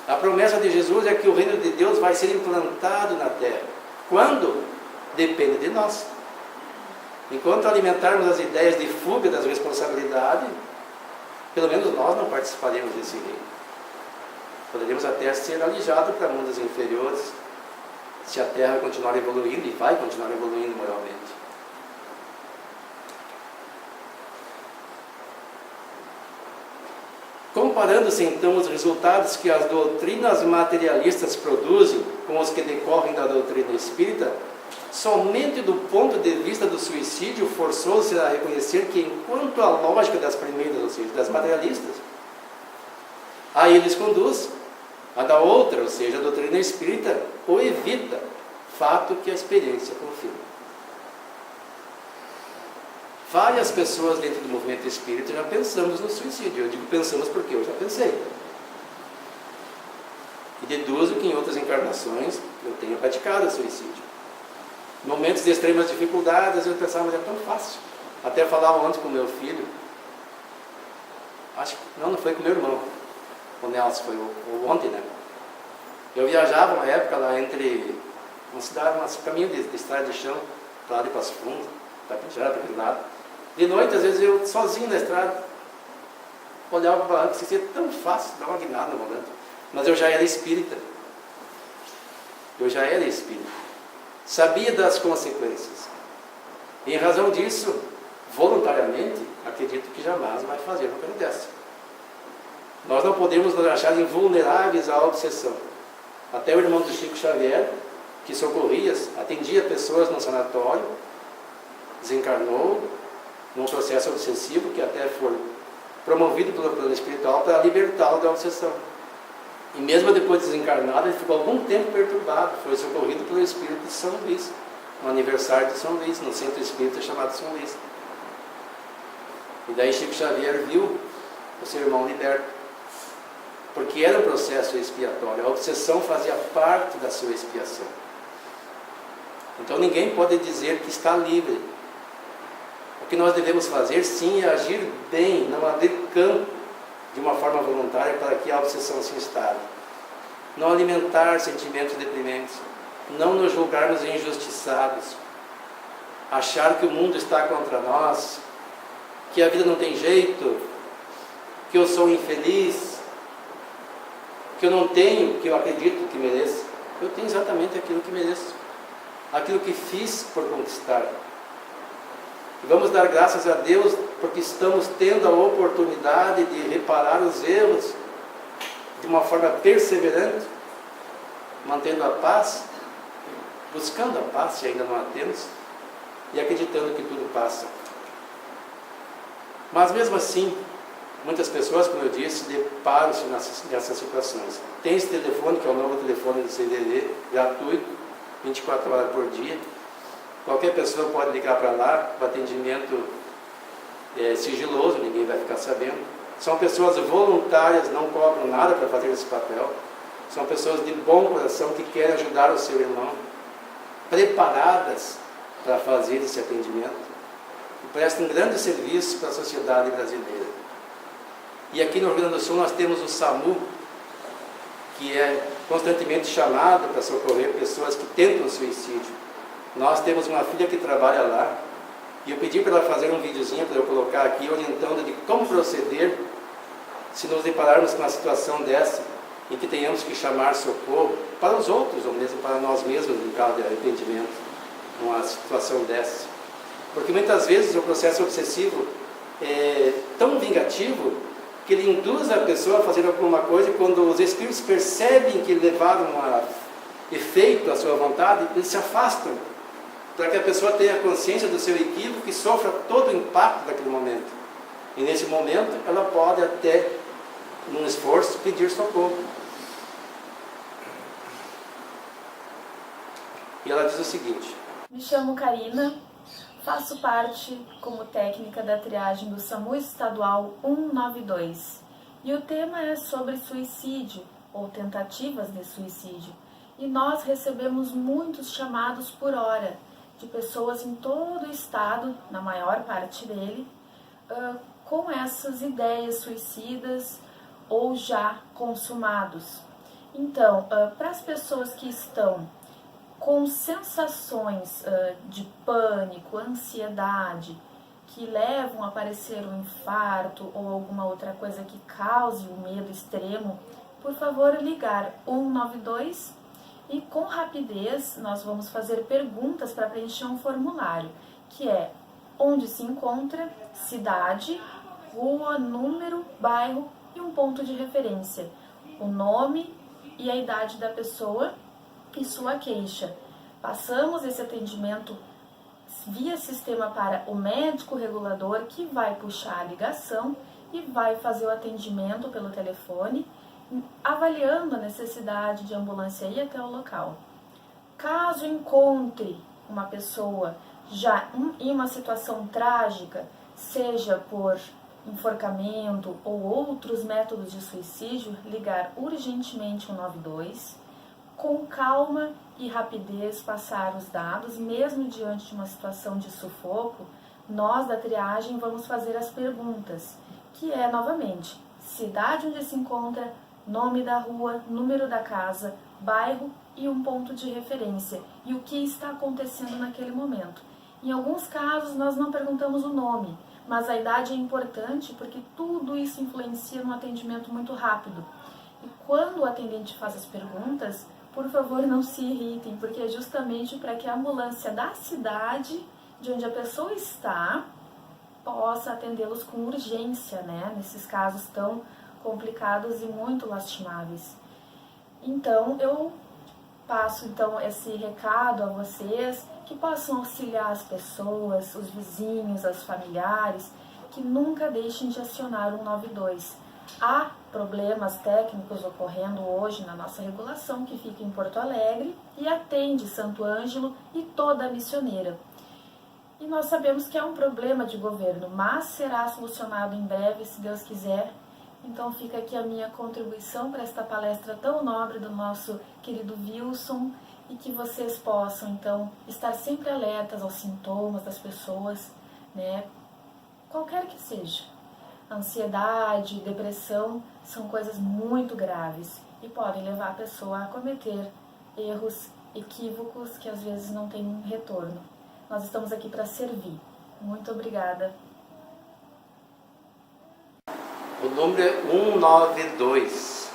A promessa de Jesus é que o reino de Deus vai ser implantado na terra. Quando? Depende de nós. Enquanto alimentarmos as ideias de fuga das responsabilidades, pelo menos nós não participaremos desse reino. Poderíamos até ser alijados para mundos inferiores, se a Terra continuar evoluindo, e vai continuar evoluindo moralmente. Comparando-se então os resultados que as doutrinas materialistas produzem com os que decorrem da doutrina espírita, somente do ponto de vista do suicídio forçou-se a reconhecer que, enquanto a lógica das primeiras, ou seja, das materialistas, a eles conduz, a da outra, ou seja, a doutrina espírita, o evita, fato que a experiência confirma. Várias pessoas dentro do movimento espírita já pensamos no suicídio. Eu digo pensamos porque eu já pensei. E deduzo que em outras encarnações eu tenho praticado o suicídio. Momentos de extremas dificuldades, eu pensava, mas é tão fácil. Até falava ontem com o meu filho, acho que não foi com o meu irmão, o Nelson, foi o ontem, né? Eu viajava uma época lá entre uma cidade, um caminho de estrada de chão, para lá de Passo Fundo, para Pijara, para aquele lado. De noite, às vezes eu sozinho na estrada, olhava para o barranco, se seria tão fácil, dar uma guinada no volante. Mas eu já era espírita. Sabia das consequências. E em razão disso, voluntariamente, acredito que jamais vai fazer uma coisa dessa. Nós não podemos nos achar invulneráveis à obsessão. Até o irmão do Chico Xavier, que socorria, atendia pessoas no sanatório, desencarnou num processo obsessivo que até foi promovido pelo plano espiritual para libertá-lo da obsessão. E mesmo depois de desencarnado, ele ficou algum tempo perturbado. Foi socorrido pelo espírito de São Luís, no aniversário de São Luís, no centro espírita chamado São Luís. E daí Chico Xavier viu o seu irmão liberto, porque era um processo expiatório. A obsessão fazia parte da sua expiação. Então ninguém pode dizer que está livre. O que nós devemos fazer, sim, é agir bem, não abrir campo de uma forma voluntária para que a obsessão se instale. Não alimentar sentimentos deprimentes, não nos julgarmos injustiçados, achar que o mundo está contra nós, que a vida não tem jeito, que eu sou infeliz, que eu não tenho o que eu acredito que mereço. Eu tenho exatamente aquilo que mereço, aquilo que fiz por conquistar. E vamos dar graças a Deus porque estamos tendo a oportunidade de reparar os erros de uma forma perseverante, mantendo a paz, buscando a paz, se ainda não a temos, e acreditando que tudo passa. Mas mesmo assim, muitas pessoas, como eu disse, deparam-se nessas situações. Tem esse telefone, que é o novo telefone do CDD, gratuito, 24 horas por dia. Qualquer pessoa pode ligar para lá, o atendimento é sigiloso, ninguém vai ficar sabendo. São pessoas voluntárias, não cobram nada para fazer esse papel. São pessoas de bom coração que querem ajudar o seu irmão, preparadas para fazer esse atendimento. E prestam um grande serviço para a sociedade brasileira. E aqui no Rio Grande do Sul nós temos o SAMU, que é constantemente chamado para socorrer pessoas que tentam suicídio. Nós temos uma filha que trabalha lá, E eu pedi para ela fazer um videozinho para eu colocar aqui, orientando de como proceder se nos depararmos com uma situação dessa, em que tenhamos que chamar socorro para os outros, ou mesmo para nós mesmos, no caso de arrependimento, numa situação dessa. Porque muitas vezes o processo obsessivo é tão vingativo que ele induz a pessoa a fazer alguma coisa, e quando os espíritos percebem que levaram a efeito à sua vontade, eles se afastam, para que a pessoa tenha consciência do seu equívoco e sofra todo o impacto daquele momento. E nesse momento ela pode até, num esforço, pedir socorro. E ela diz o seguinte: me chamo Karina, faço parte como técnica da triagem do SAMU Estadual 192. E o tema é sobre suicídio ou tentativas de suicídio. E nós recebemos muitos chamados por hora de pessoas em todo o estado, na maior parte dele, com essas ideias suicidas ou já consumados. Então, para as pessoas que estão com sensações de pânico, ansiedade, que levam a aparecer um infarto ou alguma outra coisa que cause o medo extremo, por favor ligar 192 e com rapidez nós vamos fazer perguntas para preencher um formulário, que é onde se encontra, cidade, rua, número, bairro e um ponto de referência, o nome e a idade da pessoa e sua queixa. Passamos esse atendimento via sistema para o médico regulador, que vai puxar a ligação e vai fazer o atendimento pelo telefone, avaliando a necessidade de ambulância ir até o local. Caso encontre uma pessoa já em uma situação trágica, seja por enforcamento ou outros métodos de suicídio, ligar urgentemente o 192, com calma e rapidez passar os dados, mesmo diante de uma situação de sufoco. Nós da triagem vamos fazer as perguntas, que é novamente cidade onde se encontra, nome da rua, número da casa, bairro e um ponto de referência, e o que está acontecendo naquele momento. Em alguns casos nós não perguntamos o nome, mas a idade é importante porque tudo isso influencia no atendimento muito rápido. E quando o atendente faz as perguntas, por favor, não se irritem, porque é justamente para que a ambulância da cidade de onde a pessoa está possa atendê-los com urgência, né? Nesses casos tão complicados e muito lastimáveis. Então, eu passo esse recado a vocês, que possam auxiliar as pessoas, os vizinhos, os familiares, que nunca deixem de acionar o 192. Há problemas técnicos ocorrendo hoje na nossa regulação, que fica em Porto Alegre e atende Santo Ângelo e toda a Missioneira. E nós sabemos que é um problema de governo, mas será solucionado em breve, se Deus quiser. Então fica aqui a minha contribuição para esta palestra tão nobre do nosso querido Wilson, e que vocês possam, então, estar sempre alertas aos sintomas das pessoas, né? Qualquer que seja. Ansiedade, depressão são coisas muito graves e podem levar a pessoa a cometer erros, equívocos que às vezes não têm retorno. Nós estamos aqui para servir. Muito obrigada. O número é 192.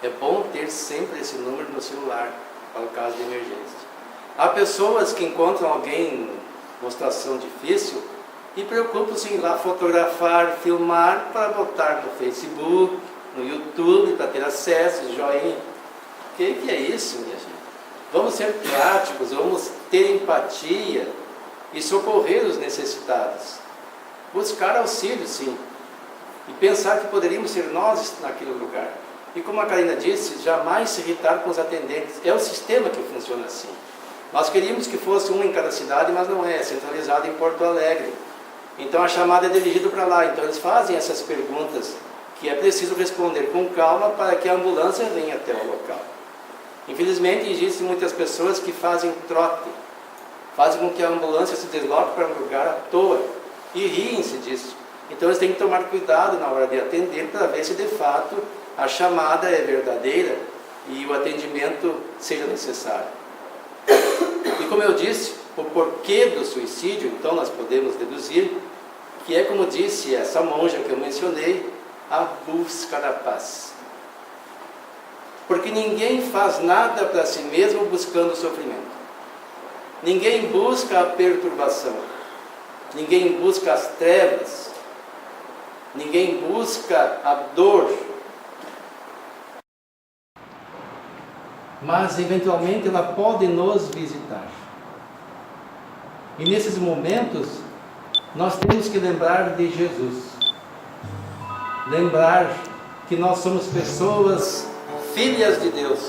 É bom ter sempre esse número no celular, para o caso de emergência. Há pessoas que encontram alguém numa situação difícil e preocupam-se em ir lá fotografar, filmar, para botar no Facebook, no YouTube, para ter acesso, joinha. O que é isso, minha gente? Vamos ser práticos, vamos ter empatia e socorrer os necessitados. Buscar auxílio, sim. E pensar que poderíamos ser nós naquele lugar. E como a Karina disse, jamais se irritar com os atendentes. É o sistema que funciona assim. Nós queríamos que fosse um em cada cidade, mas não é. É centralizado em Porto Alegre. Então a chamada é dirigida para lá. Então eles fazem essas perguntas que é preciso responder com calma para que a ambulância venha até o local. Infelizmente existem muitas pessoas que fazem trote. Fazem com que a ambulância se desloque para um lugar à toa. E riem-se disso. Então eles têm que tomar cuidado na hora de atender para ver se de fato a chamada é verdadeira e o atendimento seja necessário. E como eu disse, o porquê do suicídio, então nós podemos deduzir que é, como disse essa monja que eu mencionei, a busca da paz. Porque ninguém faz nada para si mesmo buscando o sofrimento. Ninguém busca a perturbação. Ninguém busca as trevas. Ninguém busca a dor. Mas, eventualmente, ela pode nos visitar. E nesses momentos, nós temos que lembrar de Jesus. Lembrar que nós somos pessoas filhas de Deus.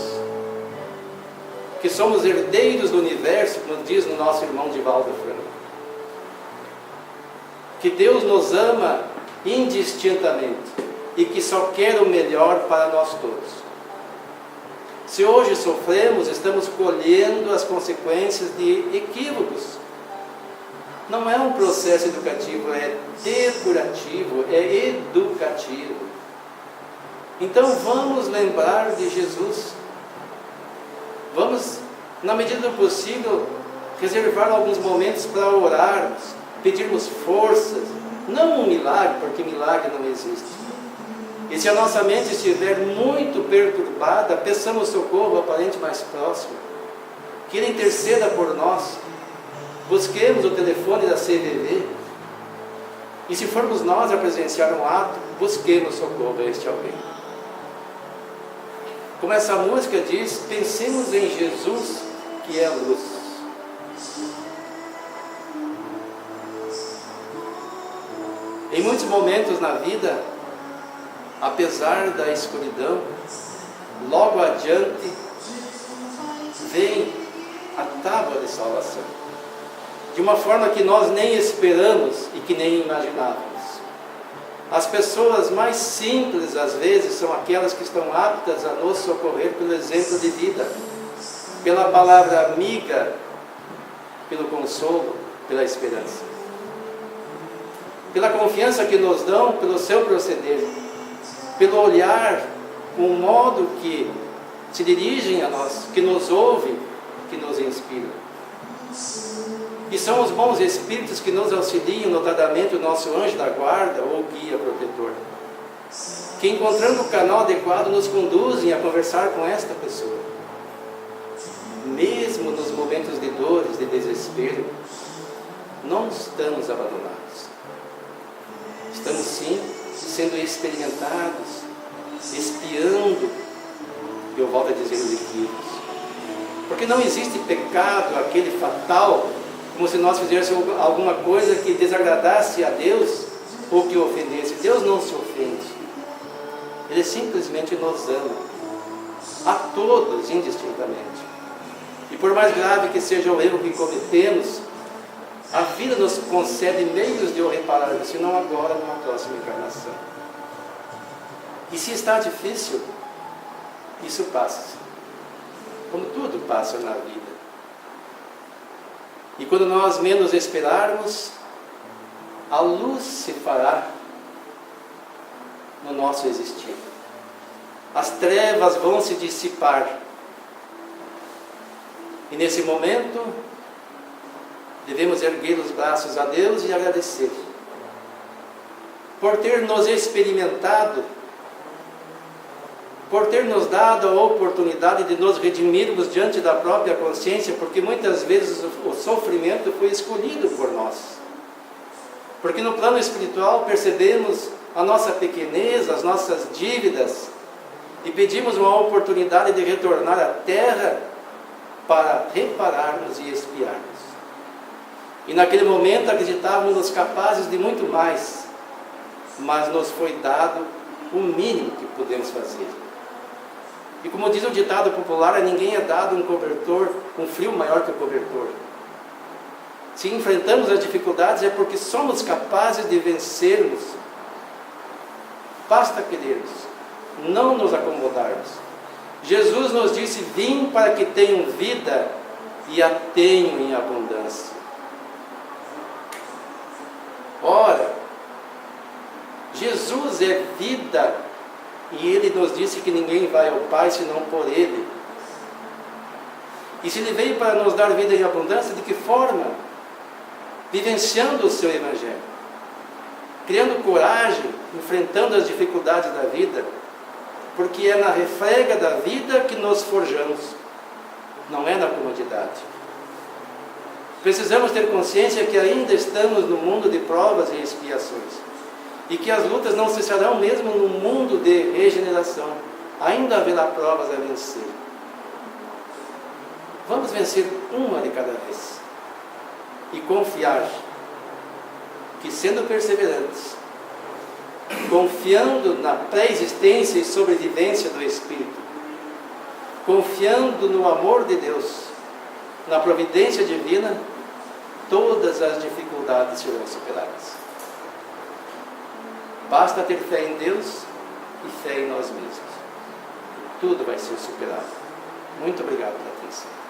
Que somos herdeiros do universo, como diz no nosso irmão Divaldo Franco. Que Deus nos ama indistintamente e que só quer o melhor para nós todos. Se hoje sofremos, estamos colhendo as consequências de equívocos. Não é um processo educativo, é depurativo, é educativo. Então vamos lembrar de Jesus. Vamos, na medida do possível, reservar alguns momentos para orarmos, pedirmos forças. Não um milagre, porque milagre não existe. E se a nossa mente estiver muito perturbada, peçamos socorro ao parente mais próximo, que ele interceda por nós. Busquemos o telefone da CVV. E se formos nós a presenciar um ato, busquemos socorro a este alguém. Como essa música diz, pensemos em Jesus, que é a luz. Em muitos momentos na vida, apesar da escuridão, logo adiante vem a tábua de salvação, de uma forma que nós nem esperamos e que nem imaginávamos. As pessoas mais simples, às vezes, são aquelas que estão aptas a nos socorrer pelo exemplo de vida, pela palavra amiga, pelo consolo, pela esperança. Pela confiança que nos dão pelo seu proceder, pelo olhar, com o modo que se dirigem a nós, que nos ouvem, que nos inspiram. E são os bons espíritos que nos auxiliam, notadamente o nosso anjo da guarda ou guia protetor, que encontrando o canal adequado nos conduzem a conversar com esta pessoa. Mesmo nos momentos de dores, de desespero, não estamos abandonados. Estamos sim sendo experimentados, espiando, eu volto a dizer, os equívocos. Porque não existe pecado, aquele fatal, como se nós fizéssemos alguma coisa que desagradasse a Deus ou que ofendesse. Deus não se ofende. Ele simplesmente nos ama. A todos, indistintamente. E por mais grave que seja o erro que cometemos, a vida nos concede meios de o reparar, se não agora, numa próxima encarnação. E se está difícil, isso passa. Como tudo passa na vida. E quando nós menos esperarmos, a luz se fará no nosso existir. As trevas vão se dissipar. E nesse momento, devemos erguer os braços a Deus e agradecer por ter nos experimentado, por ter nos dado a oportunidade de nos redimirmos diante da própria consciência, porque muitas vezes o sofrimento foi escolhido por nós. Porque no plano espiritual percebemos a nossa pequenez, as nossas dívidas, e pedimos uma oportunidade de retornar à Terra para repararmos e expiarmos. E naquele momento acreditávamos capazes de muito mais, mas nos foi dado o mínimo que podemos fazer. E como diz o ditado popular, a ninguém é dado um cobertor, um frio maior que o cobertor. Se enfrentamos as dificuldades é porque somos capazes de vencermos. Basta querermos, não nos acomodarmos. Jesus nos disse: vim para que tenham vida e a tenham em abundância. Ora, Jesus é vida, e Ele nos disse que ninguém vai ao Pai senão por Ele. E se Ele veio para nos dar vida em abundância, de que forma? Vivenciando o seu Evangelho, criando coragem, enfrentando as dificuldades da vida, porque é na refrega da vida que nos forjamos, não é na comodidade. Precisamos ter consciência que ainda estamos no mundo de provas e expiações, e que as lutas não cessarão mesmo no mundo de regeneração. Ainda haverá provas a vencer. Vamos vencer uma de cada vez e confiar que, sendo perseverantes, confiando na pré-existência e sobrevivência do Espírito, confiando no amor de Deus, na providência divina, todas as dificuldades serão superadas. Basta ter fé em Deus e fé em nós mesmos. Tudo vai ser superado. Muito obrigado pela atenção.